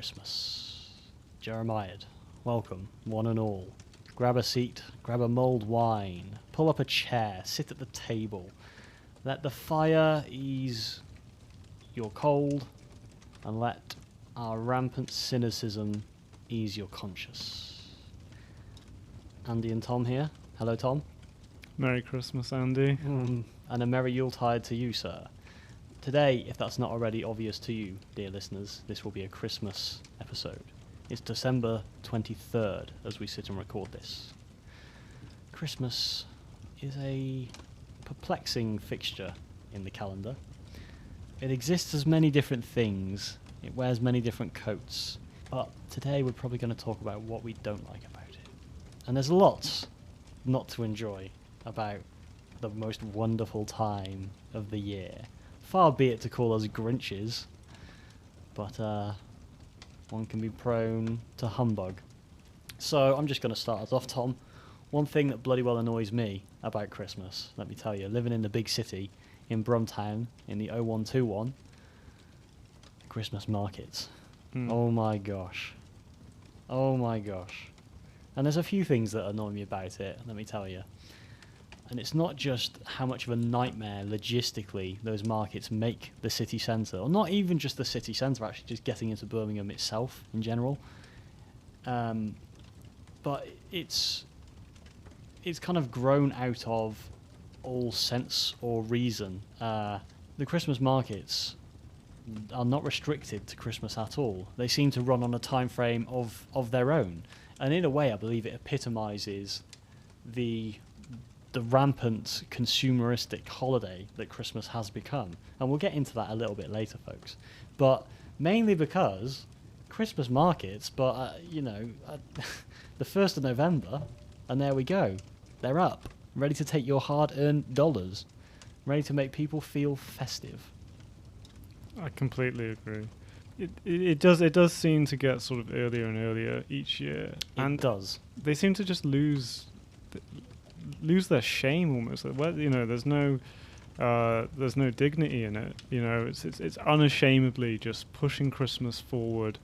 Christmas. Jeremiad, welcome, one and all. Grab a seat, grab a mulled wine, pull up a chair, sit at the table. Let the fire ease your cold, and let our rampant cynicism ease your conscience. Andy and Tom here. Hello, Tom. Merry Christmas, Andy. And a Merry Yuletide to you, sir. Today, if that's not already obvious to you, dear listeners, this will be a Christmas episode. It's December 23rd as we sit and record this. Christmas is a perplexing fixture in the calendar. It exists as many different things. It wears many different coats. But today we're probably going to talk about what we don't like about it. And there's lots not to enjoy about the most wonderful time of the year. Far be it to call us Grinches, but one can be prone to humbug. So I'm just going to start us off, Tom. One thing that bloody well annoys me about Christmas, let me tell you, living in the big city in Brumtown in the 0121, Christmas markets. Oh my gosh. Oh my gosh. And there's a few things that annoy me about it, let me tell you. And it's not just how much of a nightmare logistically those markets make the city centre, or not even just the city centre, actually just getting into Birmingham itself in general. But it's kind of grown out of all sense or reason. The Christmas markets are not restricted to Christmas at all. They seem to run on a time frame of their own. And in a way, I believe it epitomises the rampant consumeristic holiday that Christmas has become. And we'll get into that a little bit later, folks. But mainly because Christmas markets, but, the 1st of November, and there we go. They're up, ready to take your hard-earned dollars, ready to make people feel festive. I completely agree. It does seem to get sort of earlier and earlier each year. It does. They seem to just lose their shame almost. There's no dignity in it. It's unashamedly just pushing Christmas forward,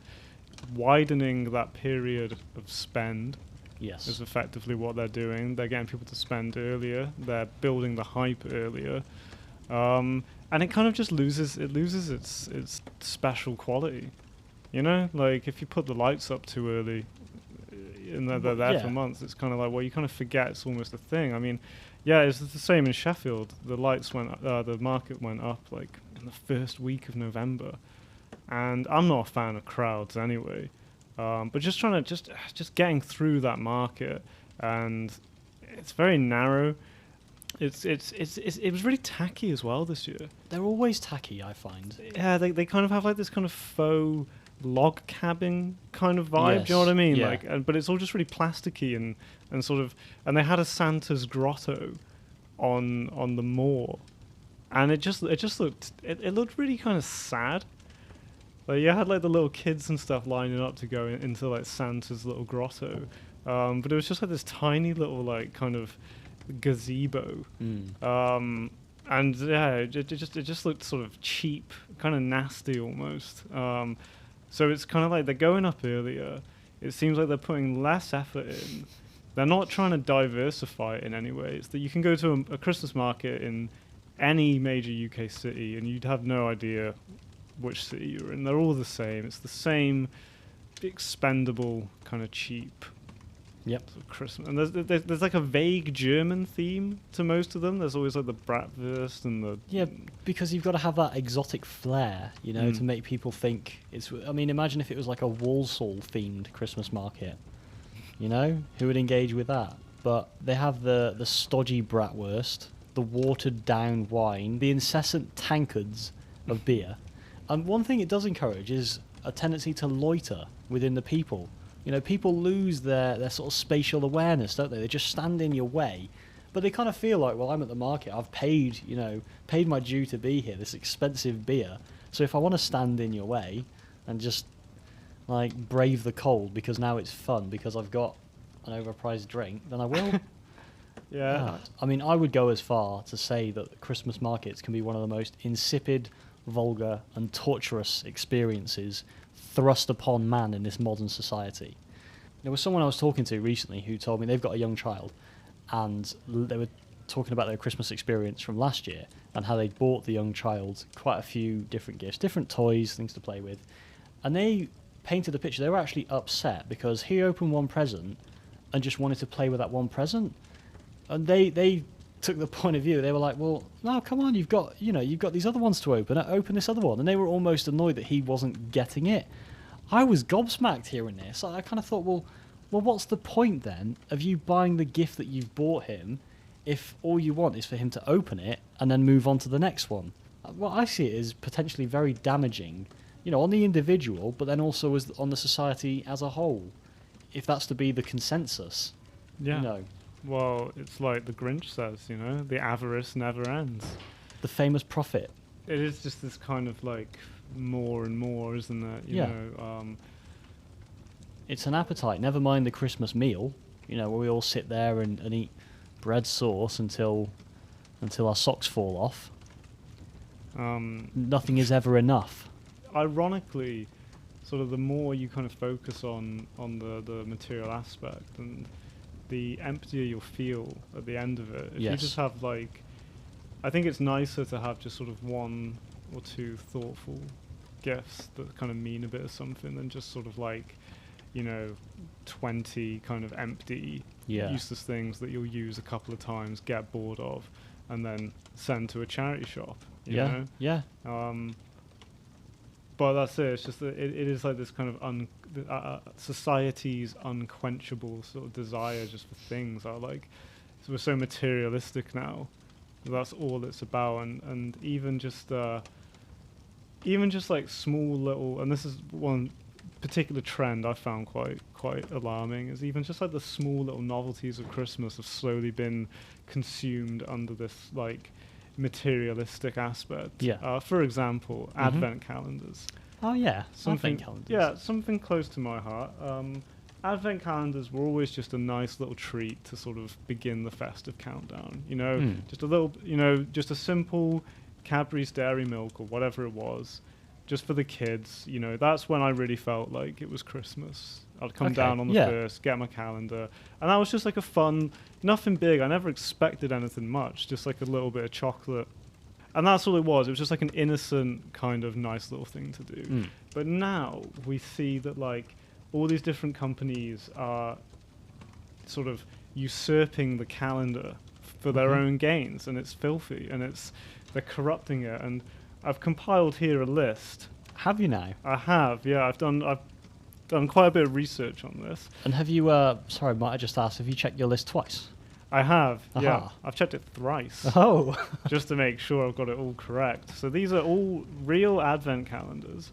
widening that period of spend. Yes, is effectively what they're doing. They're getting people to spend earlier. They're building the hype earlier, and it kind of just loses its special quality. Like if you put the lights up too early, and they're there for months, it's kind of like, well, you kind of forget it's almost a thing. I mean, yeah, it's the same in Sheffield. The lights the market went up like in the first week of November, and I'm not a fan of crowds anyway. But just trying to just getting through that market, and it's very narrow. It was really tacky as well this year. They're always tacky, I find. Yeah, they kind of have like this kind of faux log cabin kind of vibe. Yes, do you know what I mean? yeah. Like, but it's all just really plasticky and sort of. And they had a Santa's grotto on the moor, and it looked really kind of sad. Like you had like the little kids and stuff lining up to go into like Santa's little grotto, but it was just like this tiny little like kind of gazebo, and yeah, it just looked sort of cheap, kind of nasty almost. So it's kind of like they're going up earlier. It seems like they're putting less effort in. They're not trying to diversify it in any way. It's that you can go to a Christmas market in any major UK city and you'd have no idea which city you're in. They're all the same. It's the same expendable kind of cheap Yep. sort of Christmas. And there's like a vague German theme to most of them. There's always like the bratwurst and the... Yeah, because you've got to have that exotic flair, to make people think it's... I mean, imagine if it was like a Walsall-themed Christmas market, Who would engage with that? But they have the stodgy bratwurst, the watered-down wine, the incessant tankards of beer. And one thing it does encourage is a tendency to loiter within the people. People lose their sort of spatial awareness, don't they? They just stand in your way. But they kind of feel like, well, I'm at the market. I've paid my due to be here, this expensive beer. So if I want to stand in your way and just, like, brave the cold because now it's fun, because I've got an overpriced drink, then I will. Yeah. I mean, I would go as far to say that Christmas markets can be one of the most insipid, vulgar, and torturous experiences thrust upon man in this modern society. There was someone I was talking to recently who told me they've got a young child, and they were talking about their Christmas experience from last year and how they'd bought the young child quite a few different gifts, different toys, things to play with. And they painted a picture. They were actually upset because he opened one present and just wanted to play with that one present. And they took the point of view. They were like, well, no, come on, you've got these other ones to open. Open this other one. And they were almost annoyed that he wasn't getting it. I was gobsmacked hearing this. I kind of thought, well, what's the point then of you buying the gift that you've bought him if all you want is for him to open it and then move on to the next one? Well, I see it as potentially very damaging, on the individual, but then also on the society as a whole, if that's to be the consensus. Yeah. Well, it's like the Grinch says, the avarice never ends. The famous prophet. It is just this kind of like more and more, isn't it? You know, it's an appetite. Never mind the Christmas meal, where we all sit there and eat bread sauce until our socks fall off. Nothing is ever enough. Ironically, sort of the more you kind of focus on the material aspect, and the emptier you'll feel at the end of it. If you just have I think it's nicer to have just sort of one or two thoughtful gifts that kind of mean a bit of something than just sort of 20 kind of empty, useless things that you'll use a couple of times, get bored of, and then send to a charity shop. You know? Yeah. But that's it. It's just that it is like this kind of society's unquenchable sort of desire just for things. So we're so materialistic now. That's all it's about, and even just like small little. And this is one particular trend I found quite alarming. Is even just like the small little novelties of Christmas have slowly been consumed under this materialistic aspect. For example, advent calendars. Oh yeah, advent calendars. Yeah, something close to my heart. Advent calendars were always just a nice little treat to sort of begin the festive countdown. Just a little, just a simple Cadbury's Dairy Milk or whatever it was, just for the kids. That's when I really felt like it was Christmas. I'd come down on the 1st, get my calendar, and that was just like a fun, nothing big. I never expected anything much, just like a little bit of chocolate. And that's all it was. It was just like an innocent kind of nice little thing to do. But now we see that all these different companies are sort of usurping the calendar for their own gains, and it's filthy, and they're corrupting it. And I've compiled here a list. Have you now? I have, yeah. I've done quite a bit of research on this. And have you, sorry, might I just ask, have you checked your list twice? I have, yeah. I've checked it thrice. Oh. Just to make sure I've got it all correct. So these are all real advent calendars.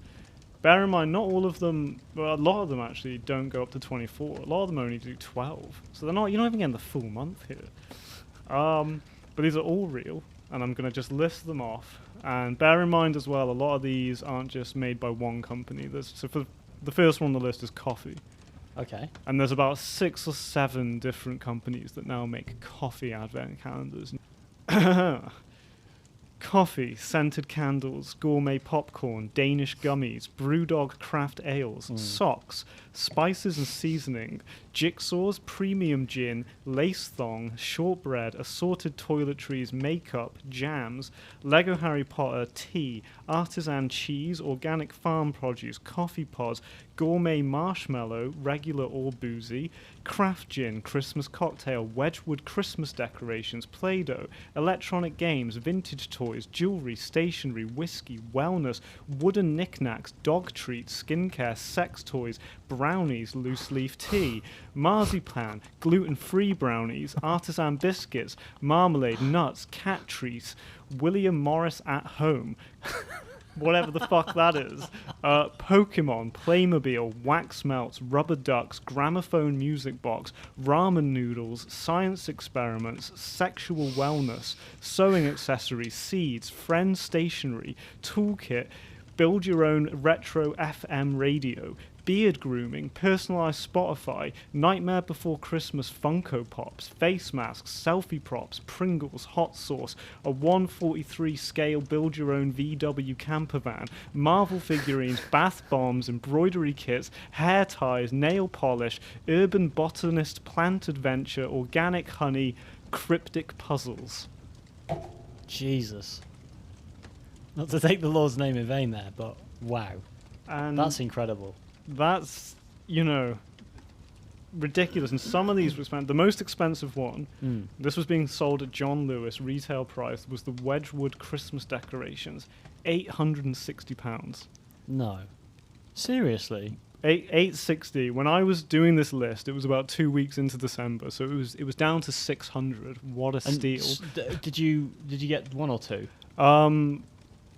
Bear in mind, not all of them, well, a lot of them actually don't go up to 24. A lot of them only do 12. So you're not even getting the full month here. But these are all real, and I'm going to just list them off. And bear in mind as well, a lot of these aren't just made by one company. So for the first one on the list is coffee. Okay. And there's about 6 or 7 different companies that now make coffee advent calendars. Coffee, scented candles, gourmet popcorn, Danish gummies, Brewdog craft ales, socks, spices and seasoning, jigsaws, premium gin, lace thong, shortbread, assorted toiletries, makeup, jams, Lego Harry Potter, tea, artisan cheese, organic farm produce, coffee pods, gourmet marshmallow, regular or boozy, craft gin, Christmas cocktail, Wedgwood Christmas decorations, Play-Doh, electronic games, vintage toys, jewelry, stationery, whiskey, wellness, wooden knickknacks, dog treats, skincare, sex toys, brownies, loose leaf tea, marzipan, gluten-free brownies, artisan biscuits, marmalade, nuts, cat treats, William Morris at home, whatever the fuck that is, Pokemon, Playmobil, wax melts, rubber ducks, gramophone music box, ramen noodles, science experiments, sexual wellness, sewing accessories, seeds, friend stationery, toolkit, build your own retro FM radio, beard grooming, personalised Spotify, Nightmare Before Christmas Funko Pops, face masks, selfie props, Pringles, hot sauce, a 1/43 scale build-your-own VW camper van, Marvel figurines, bath bombs, embroidery kits, hair ties, nail polish, urban botanist plant adventure, organic honey, cryptic puzzles. Jesus. Not to take the Lord's name in vain there, but wow. And That's incredible. that's, ridiculous. And some of these were spent. The most expensive one, this was being sold at John Lewis, retail price, was the Wedgwood Christmas decorations, £860. No. Seriously? 860. When I was doing this list, it was about 2 weeks into December, so it was down to 600. What a And steal! Did you get one or two?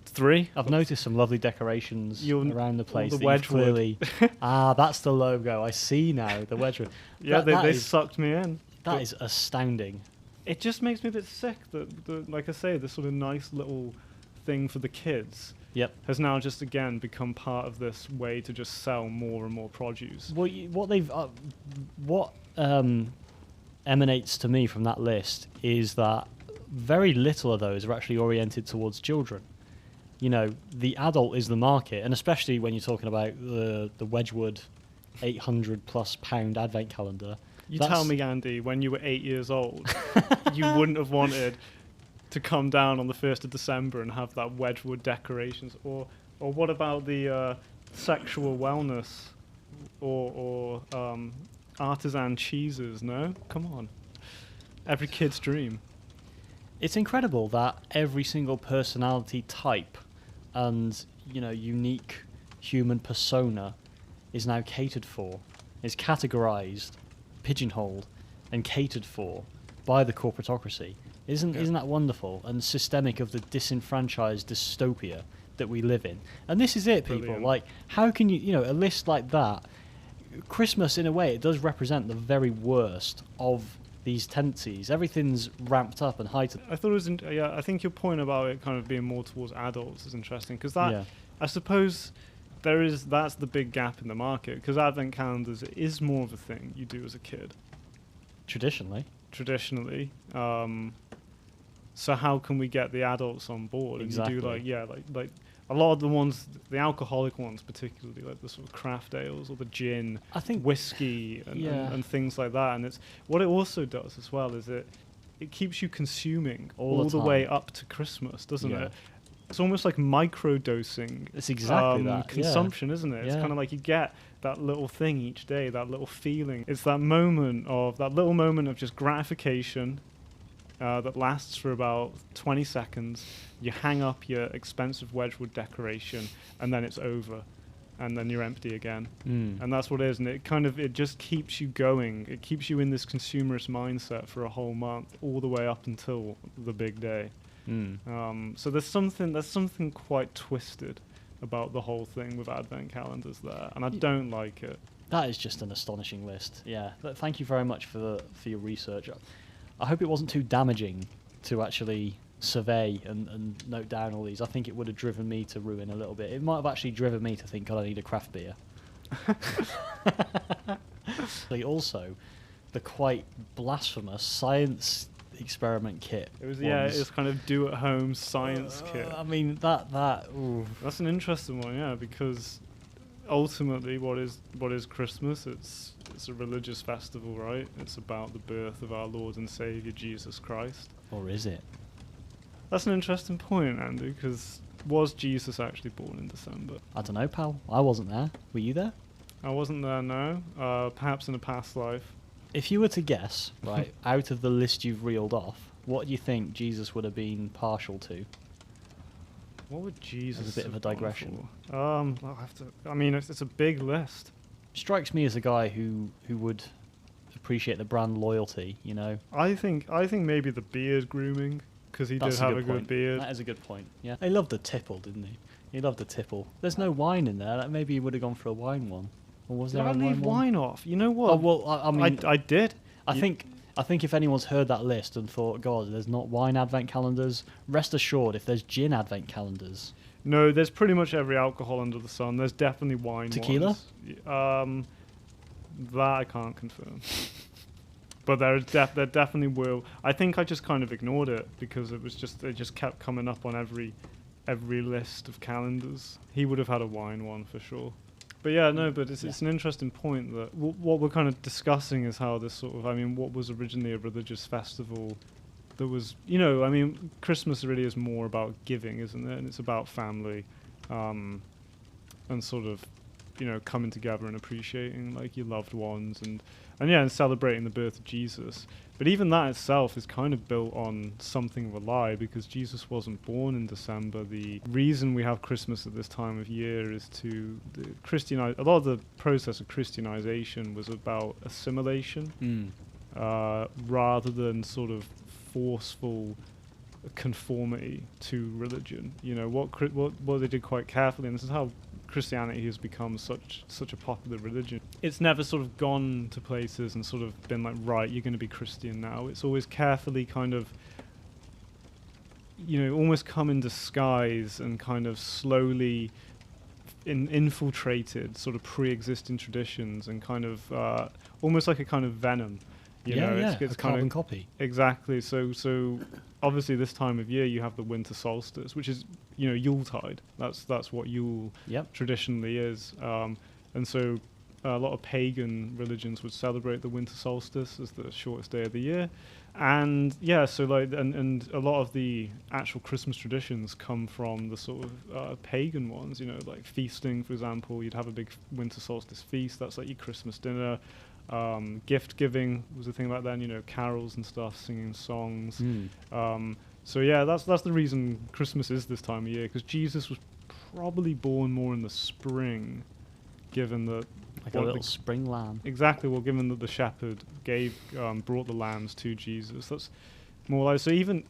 3. I've noticed some lovely decorations around the place. The that you've Wedgwood. clearly. That's the logo. I see now. The Wedgwood. Yeah, That they is- sucked me in. That is astounding. It just makes me a bit sick that, like I say, this sort of nice little thing for the kids Yep. has now just again become part of this way to just sell more and more produce. Well, what emanates to me from that list is that very little of those are actually oriented towards children. The adult is the market, and especially when you're talking about the Wedgwood £800+ advent calendar. You tell me, Andy, when you were 8 years old, you wouldn't have wanted to come down on the 1st of December and have that Wedgwood decorations, or what about the sexual wellness or artisan cheeses? No, come on, every kid's dream. It's incredible that every single personality type and unique human persona is now catered for, is categorized, pigeonholed, and catered for by the corporatocracy. Isn't that wonderful and systemic of the disenfranchised dystopia that we live in? And this is it, people. Brilliant. Like, how can a list like that? Christmas, in a way, it does represent the very worst of these tendencies. Everything's ramped up and heightened. I thought it was, I think your point about it kind of being more towards adults is interesting, because that, Yeah. I suppose, that's the big gap in the market, because advent calendars is more of a thing you do as a kid, Traditionally. So how can we get the adults on board? Exactly. And you do like a lot of the ones, the alcoholic ones particularly, like the sort of craft ales or the gin, I think whiskey and things like that. And it's what it also does as well is it keeps you consuming All the the way time. up to Christmas, doesn't Yeah. it? It's almost like micro-dosing It's exactly that. Yeah. consumption, isn't it? It's Yeah. kind of like you get that little thing each day, that little feeling. It's that little moment of just gratification that lasts for about 20 seconds. You hang up your expensive Wedgwood decoration, and then it's over, and then you're empty again. And that's what it is, and it just keeps you going. It keeps you in this consumerist mindset for a whole month, all the way up until the big day. So there's something quite twisted about the whole thing with advent calendars there, and I don't like it. That is just an astonishing list. Yeah. Thank you very much for your research. I hope it wasn't too damaging to actually survey and note down all these. I think it would have driven me to ruin a little bit. It might have actually driven me to think, God, I need a craft beer. Also, the quite blasphemous science experiment kit. It was kind of do-at-home science kit. I mean, ooh. That's an interesting one, yeah, because ultimately, what is Christmas? It's a religious festival, right? It's about the birth of our Lord and Savior Jesus Christ. Or is it? That's an interesting point, Andy, because was Jesus actually born in December? I don't know, pal. I wasn't there. Were you there? I wasn't there, no. Perhaps in a past life. If you were to guess, right, out of the list you've reeled off, what do you think Jesus would have been partial to? What would Jesus As a bit of a have gone digression. for? I'll have to. I mean, it's a big list. Strikes me as a guy who would appreciate the brand loyalty, I think maybe the beard grooming, because he did have a good point. beard. That is a good point, yeah. He loved the tipple, didn't he? He loved the tipple. There's no wine in there. Maybe he would have gone for a wine one. Or was Did there I a leave wine wine off? You know what? Oh, well, I mean... I did. I think if anyone's heard that list and thought, God, there's not wine advent calendars, rest assured, if there's gin advent calendars, No, there's pretty much every alcohol under the sun. There's definitely wine Tequila? ones. That I can't confirm. But there definitely were. I think I just kind of ignored it because it just kept coming up on every list of calendars. He would have had a wine one for sure. But yeah, no, but it's an interesting point that what we're kind of discussing is how this sort of, I mean, what was originally a religious festival that was, I mean, Christmas really is more about giving, isn't it? And it's about family, and sort of, coming together and appreciating like your loved ones and celebrating the birth of Jesus. But even that itself is kind of built on something of a lie because Jesus wasn't born in December. The reason we have Christmas at this time of year is to Christianize. A lot of the process of Christianization was about assimilation, rather than sort of forceful conformity to religion. What they did quite carefully, and this is how Christianity has become such a popular religion. It's never sort of gone to places and sort of been like, right, you're going to be Christian now. It's always carefully kind of, almost come in disguise and kind of slowly infiltrated sort of pre-existing traditions and kind of almost like a kind of venom. It's a carbon copy. Exactly. So obviously this time of year you have the winter solstice, which is Yuletide. That's what Yule traditionally is. And so a lot of pagan religions would celebrate the winter solstice as the shortest day of the year. And so like and a lot of the actual Christmas traditions come from the sort of pagan ones. Like feasting, for example. You'd have a big winter solstice feast. That's like your Christmas dinner. Gift giving was a thing back then, carols and stuff, singing songs. So yeah, that's the reason Christmas is this time of year, because Jesus was probably born more in the spring, given that like a little spring lamb. Exactly. Well, given that the shepherd brought the lambs to Jesus, that's more like. So even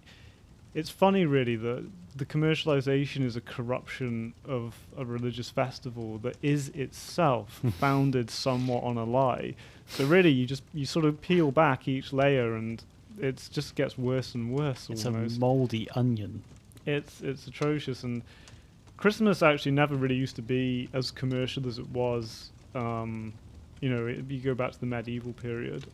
it's funny, really, that the commercialization is a corruption of a religious festival that is itself founded somewhat on a lie. So really, you sort of peel back each layer, and it just gets worse and worse. It's almost. a mouldy onion. It's atrocious, and Christmas actually never really used to be as commercial as it was. If you go back to the medieval period,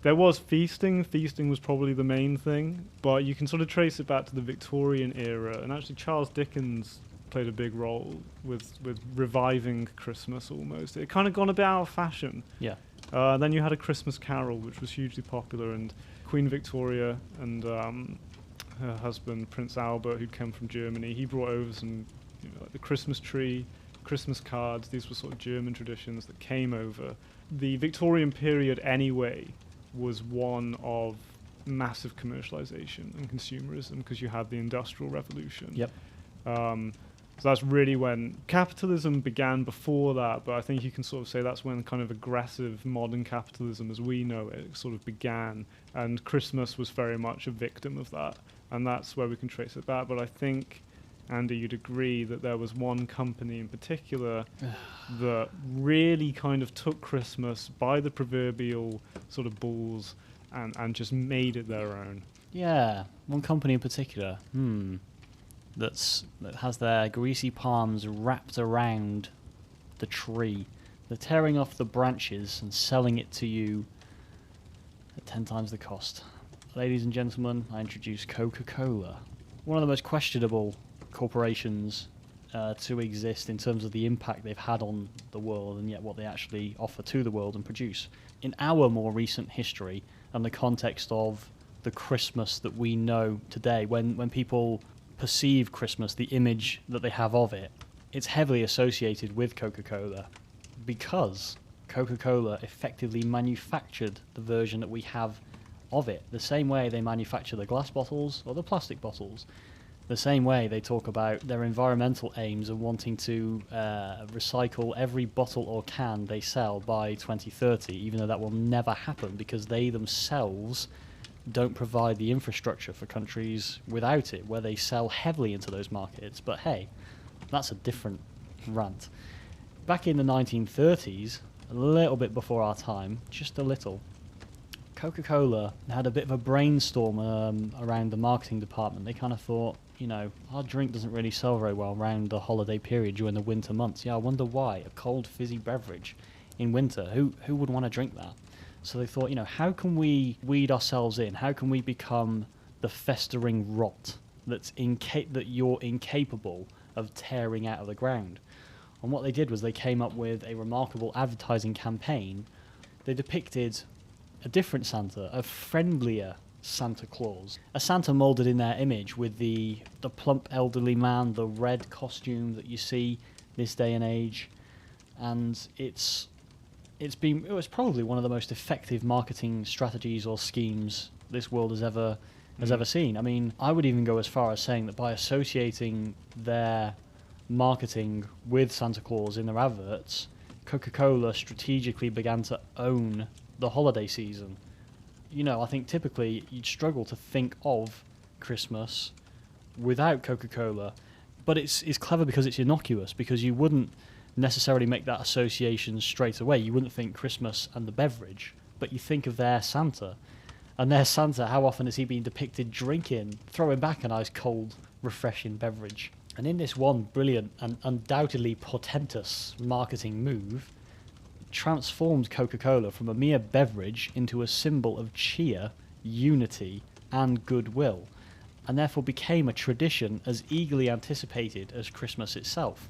there was feasting. Feasting was probably the main thing, but you can sort of trace it back to the Victorian era, and actually Charles Dickens played a big role with reviving Christmas almost. It kind of gone a bit out of fashion. Yeah. Then you had A Christmas Carol, which was hugely popular, and Queen Victoria and her husband, Prince Albert, who came from Germany, he brought over some, like the Christmas tree, Christmas cards. These were sort of German traditions that came over. The Victorian period anyway was one of massive commercialization and consumerism, because you had the Industrial Revolution. Yep. So that's really when capitalism began. Before that, but I think you can sort of say that's when kind of aggressive modern capitalism as we know it sort of began, and Christmas was very much a victim of that, and that's where we can trace it back. But I think, Andy, you'd agree that there was one company in particular that really kind of took Christmas by the proverbial sort of balls and just made it their own. Yeah, one company in particular. That has their greasy palms wrapped around the tree. They're tearing off the branches and selling it to you at 10 times the cost. Ladies and gentlemen, I introduce Coca-Cola. One of the most questionable corporations to exist in terms of the impact they've had on the world, and yet what they actually offer to the world and produce. In our more recent history and the context of the Christmas that we know today, when people perceive Christmas, the image that they have of it, it's heavily associated with Coca-Cola, because Coca-Cola effectively manufactured the version that we have of it, the same way they manufacture the glass bottles or the plastic bottles, the same way they talk about their environmental aims of wanting to recycle every bottle or can they sell by 2030, even though that will never happen because they themselves don't provide the infrastructure for countries without it, where they sell heavily into those markets. But hey, that's a different rant. Back in the 1930s, a little bit before our time, just a little, Coca-Cola had a bit of a brainstorm around the marketing department. They kind of thought, our drink doesn't really sell very well around the holiday period during the winter months. Yeah, I wonder why. A cold, fizzy beverage in winter. Who would want to drink that? So they thought, how can we weed ourselves in? How can we become the festering rot that you're incapable of tearing out of the ground? And what they did was they came up with a remarkable advertising campaign. They depicted a different Santa, a friendlier Santa Claus, a Santa moulded in their image with the plump elderly man, the red costume that you see this day and age, and it was probably one of the most effective marketing strategies or schemes this world has ever seen. I mean, I would even go as far as saying that by associating their marketing with Santa Claus in their adverts, Coca-Cola strategically began to own the holiday season. I think typically you'd struggle to think of Christmas without Coca-Cola, but it's clever because it's innocuous, because you wouldn't necessarily make that association straight away. You wouldn't think Christmas and the beverage, but you think of their Santa. And their Santa, how often has he been depicted drinking, throwing back an ice cold, refreshing beverage? And in this one brilliant and undoubtedly portentous marketing move, transformed Coca-Cola from a mere beverage into a symbol of cheer, unity, and goodwill, and therefore became a tradition as eagerly anticipated as Christmas itself.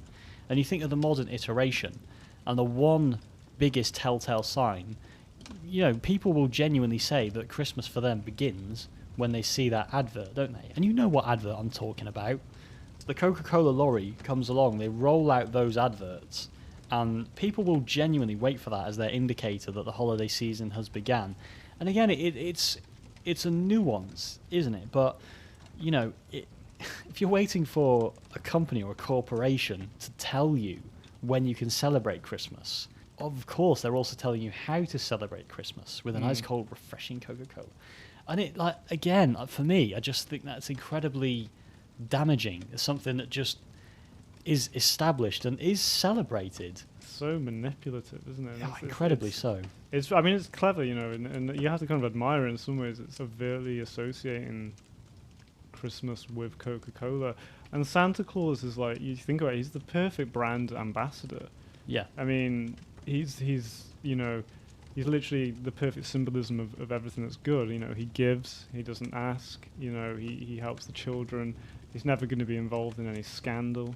And you think of the modern iteration, and the one biggest telltale sign, people will genuinely say that Christmas for them begins when they see that advert, don't they? And you know what advert I'm talking about. The Coca-Cola lorry comes along, they roll out those adverts, and people will genuinely wait for that as their indicator that the holiday season has begun. And again, it's a nuance, isn't it? But, if you're waiting for a company or a corporation to tell you when you can celebrate Christmas, of course they're also telling you how to celebrate Christmas with an ice cold, refreshing Coca-Cola. And for me, I just think that's incredibly damaging. It's something that just is established and is celebrated. So manipulative, isn't it? Oh, incredibly so. It's clever, and you have to kind of admire it in some ways. It's overtly associating Christmas with Coca-Cola. And Santa Claus is you think about it, he's the perfect brand ambassador. Yeah. I mean, he's literally the perfect symbolism of everything that's good. He gives, he doesn't ask, he helps the children. He's never going to be involved in any scandal.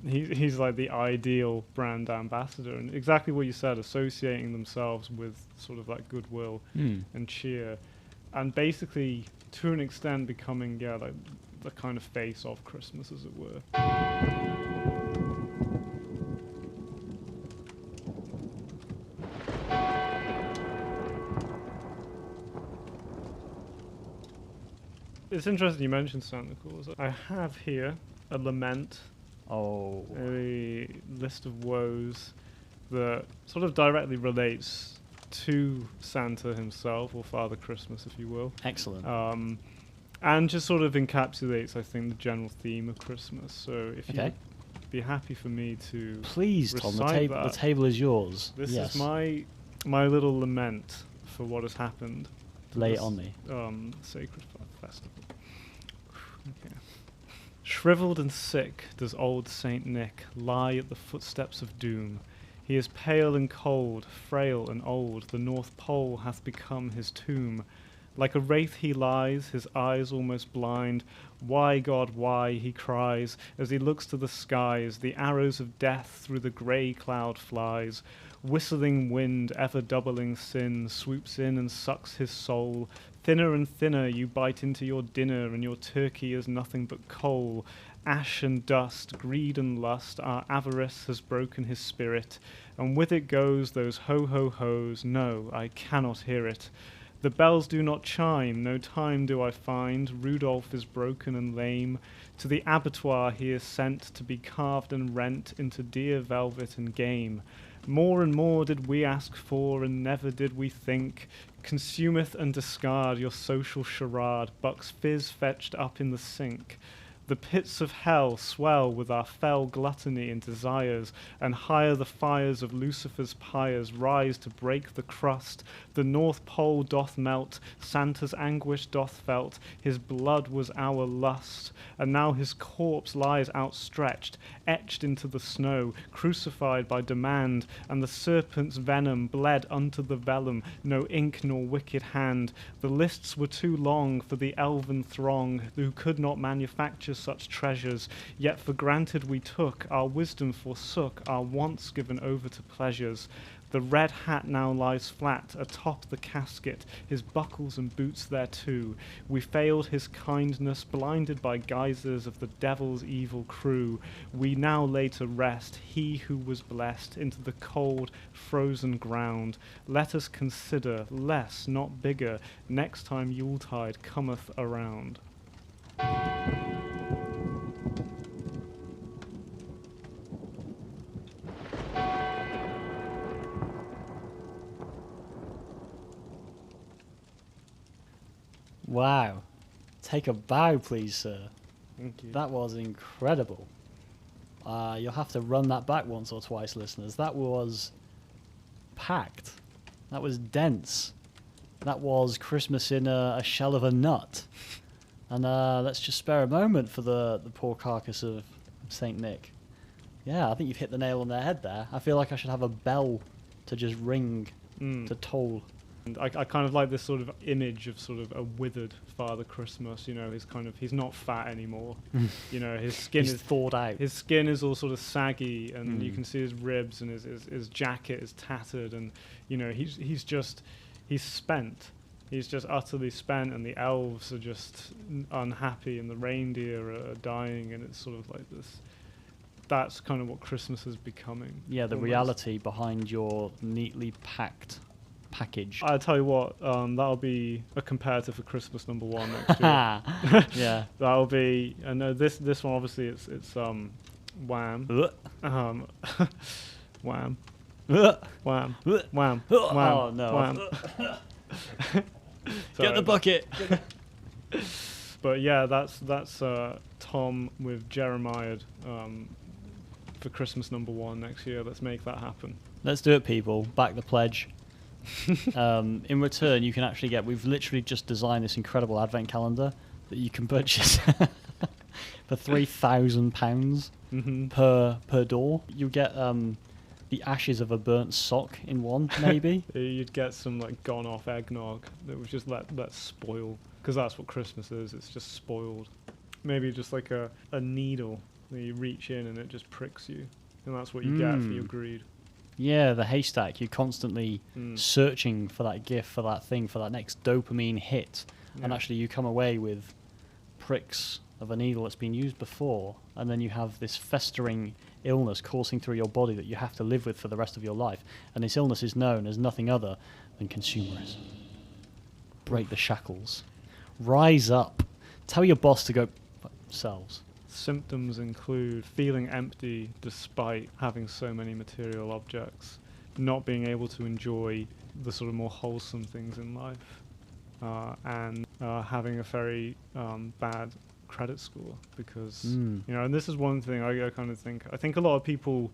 He's like the ideal brand ambassador, and exactly what you said, associating themselves with sort of that goodwill and cheer, and basically to an extent becoming like the kind of face of Christmas, as it were. It's interesting you mentioned Santa Claus. I have here a lament, a list of woes that sort of directly relates to Santa himself, or Father Christmas, if you will. Excellent. And just sort of encapsulates, I think, the general theme of Christmas. So if you'd be happy for me to please, Tom, the table is yours. This is my little lament for what has happened. Lay it on me. Sacred Festival. Okay. Shriveled and sick does old Saint Nick lie at the footsteps of doom. He is pale and cold, frail and old. The North Pole hath become his tomb. Like a wraith he lies, his eyes almost blind. Why, God, why, he cries, as he looks to the skies. The arrows of death through the grey cloud flies. Whistling wind, ever doubling sin, swoops in and sucks his soul. Thinner and thinner you bite into your dinner, and your turkey is nothing but coal. Ash and dust, greed and lust, our avarice has broken his spirit, and with it goes those ho-ho-hos. No, I cannot hear it. The bells do not chime, no time do I find. Rudolph is broken and lame. To the abattoir he is sent to be carved and rent into dear velvet and game. More and more did we ask for, and never did we think. Consumeth and discard your social charade, bucks fizz fetched up in the sink. The pits of hell swell with our fell gluttony and desires, and higher the fires of Lucifer's pyres rise to break the crust. The North Pole doth melt, Santa's anguish doth felt, his blood was our lust, and now his corpse lies outstretched, etched into the snow, crucified by demand, and the serpent's venom bled unto the vellum, no ink nor wicked hand. The lists were too long for the elven throng, who could not manufacture such treasures, yet for granted we took, our wisdom forsook, our wants given over to pleasures. The red hat now lies flat atop the casket, his buckles and boots thereto. We failed his kindness, blinded by geysers of the devil's evil crew. We now lay to rest, he who was blessed, into the cold, frozen ground. Let us consider less, not bigger, next time Yuletide cometh around. Wow. Take a bow, please, sir. Thank you. That was incredible. You'll have to run that back once or twice, listeners. That was packed. That was dense. That was Christmas in a shell of a nut. And let's just spare a moment for the poor carcass of Saint Nick. Yeah, I think you've hit the nail on the head there. I feel like I should have a bell to just ring, to toll. And I kind of like this sort of image of sort of a withered Father Christmas. You know, he's not fat anymore. You know, his skin He's is thawed out. His skin is all sort of saggy, and you can see his ribs, and his jacket is tattered, and you know he's spent. He's just utterly spent, and the elves are just unhappy, and the reindeer are dying, and it's sort of like this. That's kind of what Christmas is becoming. Yeah, the almost. reality behind your neatly packed package. I'll tell you what, that'll be a comparative for Christmas number 1 next year. Yeah. That'll be, I know this one obviously it's wham, wham, wham, wham, wham, Oh no. wham. Get the bucket. But yeah, that's Tom with Jeremiad for Christmas number 1 next year. Let's make that happen. Let's do it, people. Back the pledge. In return, you can actually get. We've literally just designed this incredible advent calendar that you can purchase for £3,000 per door. You get the ashes of a burnt sock in one, maybe. You'd get some like gone off eggnog that was just let spoil, because that's what Christmas is. It's just spoiled. Maybe just like a needle that you reach in and it just pricks you, and that's what you get for your greed. Yeah, the haystack. You're constantly searching for that gift, for that thing, for that next dopamine hit. Yeah. And actually you come away with pricks of a needle that's been used before, and then you have this festering illness coursing through your body that you have to live with for the rest of your life. And this illness is known as nothing other than consumerism. Break the shackles. Rise up. Tell your boss to go themselves. Symptoms include feeling empty despite having so many material objects, not being able to enjoy the sort of more wholesome things in life, and having a very bad credit score, because you know, and this is one thing I kind of think. I think a lot of people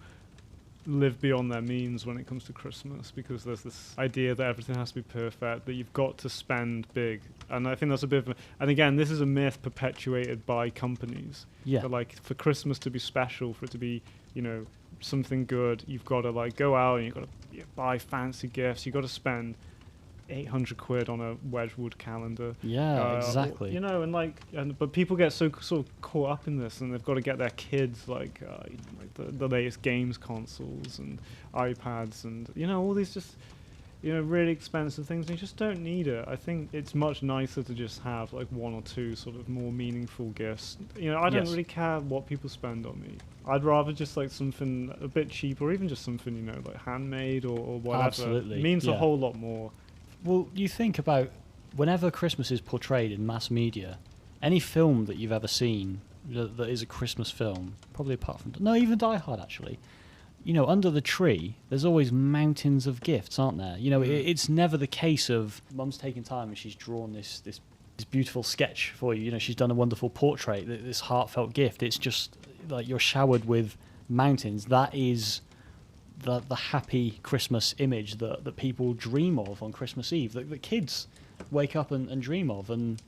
live beyond their means when it comes to Christmas, because there's this idea that everything has to be perfect, that you've got to spend big. And I think that's a bit of and again, this is a myth perpetuated by companies. Yeah. But like, for Christmas to be special, for it to be, you know, something good, you've got to like go out and you've got to buy fancy gifts. You've got to spend 800 quid on a Wedgwood calendar. Yeah, exactly. You know, but people get so sort of caught up in this, and they've got to get their kids like the latest games consoles and iPads, and you know, all these just, you know, really expensive things, and you just don't need it. I think it's much nicer to just have like 1 or 2 sort of more meaningful gifts. You know, I don't really care what people spend on me. I'd rather just like something a bit cheap, or even just something, you know, like handmade or whatever. Absolutely. It means a whole lot more. Well, you think about whenever Christmas is portrayed in mass media, any film that you've ever seen that is a Christmas film, probably apart from... No, even Die Hard, actually. You know, under the tree, there's always mountains of gifts, aren't there? You know, it's never the case of Mum's taking time and she's drawn this this beautiful sketch for you. You know, she's done a wonderful portrait, this heartfelt gift. It's just like you're showered with mountains. That is the happy Christmas image that people dream of on Christmas Eve, that kids wake up and dream of, and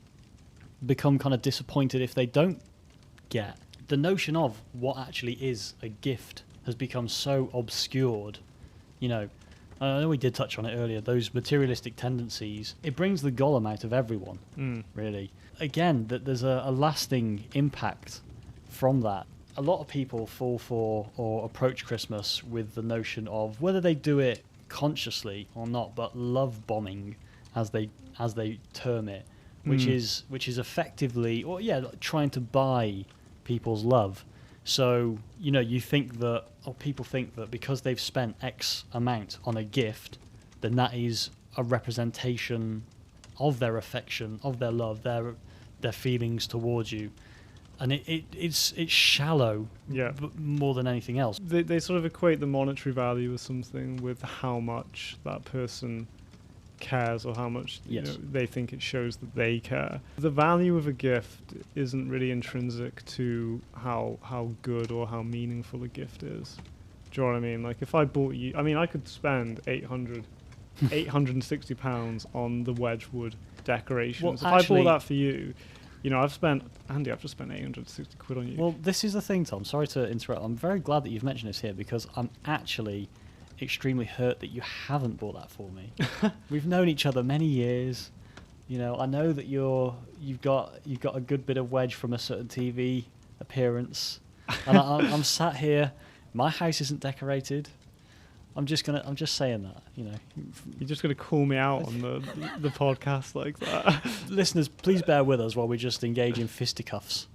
become kind of disappointed if they don't get. The notion of what actually is a gift has become so obscured. You know, I know we did touch on it earlier, those materialistic tendencies, it brings the golem out of everyone, really. Again, that there's a lasting impact from that. A lot of people fall for or approach Christmas with the notion of, whether they do it consciously or not, but love bombing, as they term it, which is effectively, or trying to buy people's love. So, you know, you think that, or people think that because they've spent X amount on a gift, then that is a representation of their affection, of their love, their feelings towards you. And it's shallow, more than anything else. They sort of equate the monetary value of something with how much that person cares, or how much they think it shows that they care. The value of a gift isn't really intrinsic to how good or how meaningful a gift is. Do you know what I mean? Like, if I bought you, I mean, I could spend £860 on the Wedgwood decorations. Well, if I bought that for you, you know, I've just spent 860 quid on you. Well, this is the thing, Tom. Sorry to interrupt. I'm very glad that you've mentioned this here, because I'm actually extremely hurt that you haven't bought that for me. We've known each other many years. You know, I know that you've got a good bit of wedge from a certain TV appearance, and I'm sat here. My house isn't decorated. I'm just saying that, you know. You're just gonna call me out on the podcast like that. Listeners, please bear with us while we just engage in fisticuffs.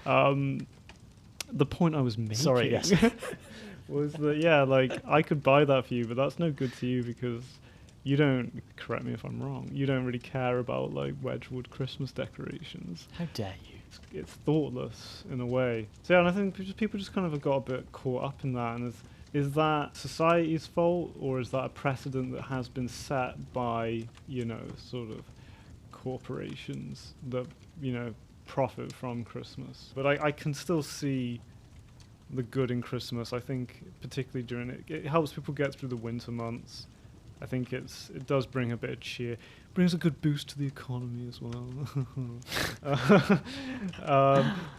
The point I was making. Sorry, yes. Was that, like, I could buy that for you, but that's no good to you, because you don't, correct me if I'm wrong, you don't really care about, like, Wedgwood Christmas decorations. How dare you? It's thoughtless in a way. So and I think people just kind of have got a bit caught up in that, and is that society's fault, or is that a precedent that has been set by, you know, sort of corporations that, you know, profit from Christmas? But I can still see the good in Christmas. I think particularly during it helps people get through the winter months. I think it does bring a bit of cheer, brings a good boost to the economy as well.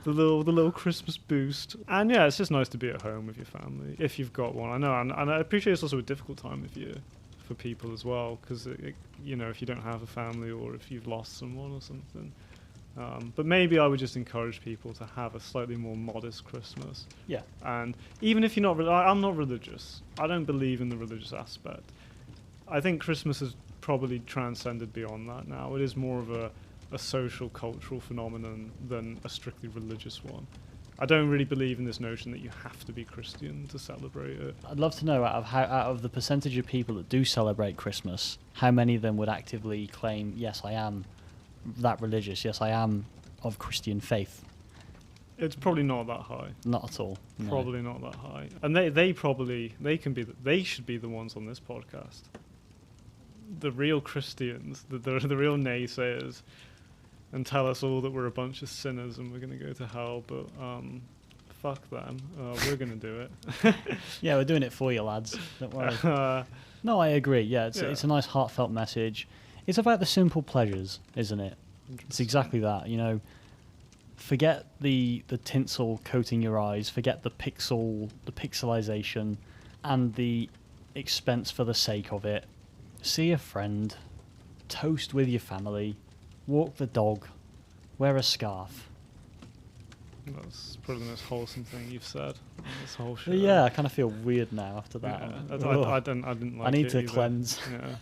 The little Christmas boost, and it's just nice to be at home with your family if you've got one. I know, and I appreciate it's also a difficult time of year for people as well, because you know, if you don't have a family or if you've lost someone or something. But maybe I would just encourage people to have a slightly more modest Christmas. Yeah. And even if you're not, I'm not religious. I don't believe in the religious aspect. I think Christmas has probably transcended beyond that now. It is more of a social, cultural phenomenon than a strictly religious one. I don't really believe in this notion that you have to be Christian to celebrate it. I'd love to know, out of the percentage of people that do celebrate Christmas, how many of them would actively claim, yes, I am that religious, yes, I am of Christian faith. It's probably not that high. Not at all. No. Probably not that high. And they should be the ones on this podcast. The real Christians, the real naysayers, and tell us all that we're a bunch of sinners and we're going to go to hell, but fuck them. We're going to do it. Yeah, we're doing it for you, lads. Don't worry. No, I agree. Yeah, it's a nice heartfelt message. It's about the simple pleasures, isn't it? 100%. It's exactly that. You know, forget the tinsel coating your eyes, forget the pixelization, and the expense for the sake of it. See a friend, toast with your family, walk the dog, wear a scarf. That's probably the most wholesome thing you've said on this whole show. Yeah, I kind of feel weird now after that. Yeah, I didn't like it. I need to either. cleanse. Yeah.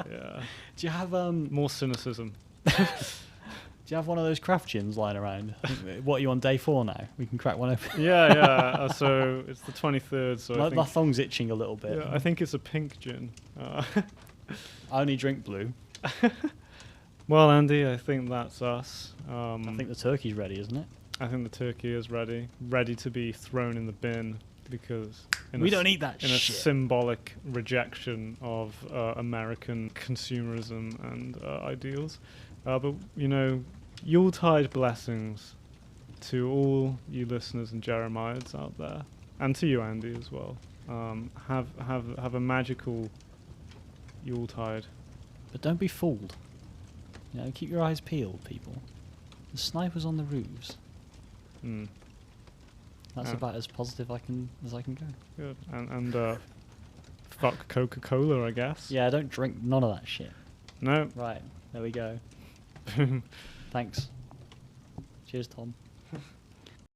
Yeah. Do you have more cynicism? Do you have one of those craft gins lying around? What are you on, day 4 now? We can crack one open. Yeah. So it's the 23rd. So my thong's itching a little bit. Yeah, I think it's a pink gin. I only drink blue. Well, Andy, I think that's us. I think the turkey's ready, isn't it? I think the turkey is ready to be thrown in the bin, because we don't eat that in shit. A symbolic rejection of American consumerism and ideals. But you know, Yuletide blessings to all you listeners and Jeremiads out there, and to you, Andy, as well. Have a magical Yuletide. But don't be fooled. You know, keep your eyes peeled, people. The snipers on the roofs. Mm. That's about as positive as I can go. Good. And fuck Coca-Cola, I guess. Yeah, don't drink none of that shit. No. Right, there we go. Thanks. Cheers, Tom.